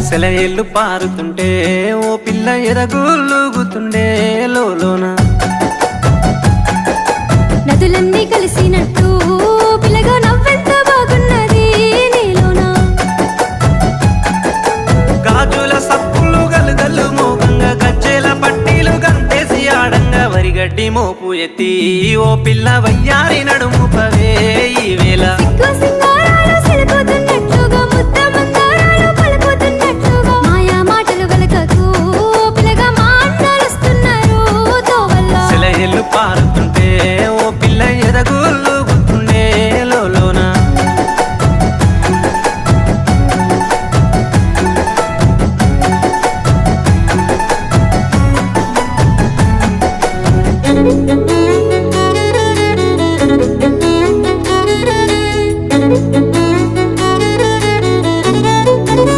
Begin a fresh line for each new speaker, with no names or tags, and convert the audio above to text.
సెలయేళ్ళు పారుతుంటే ఓ పిల్ల ఎదగులుగుతుండే లోన
నదులన్నీ కలిసినట్టు పిల్లగా నవ్వెంత బాగున్నది నీలోన
గాజుల సప్పులు గలుగల్లు మోగంగా గజ్జెల పట్టీలు గంటేసి ఆడంగా వరిగడ్డి మోపు ఎత్తి ఓ పిల్ల వయ్యారి నడుము పవే ఈ వేళ
సిగ్గు సింగ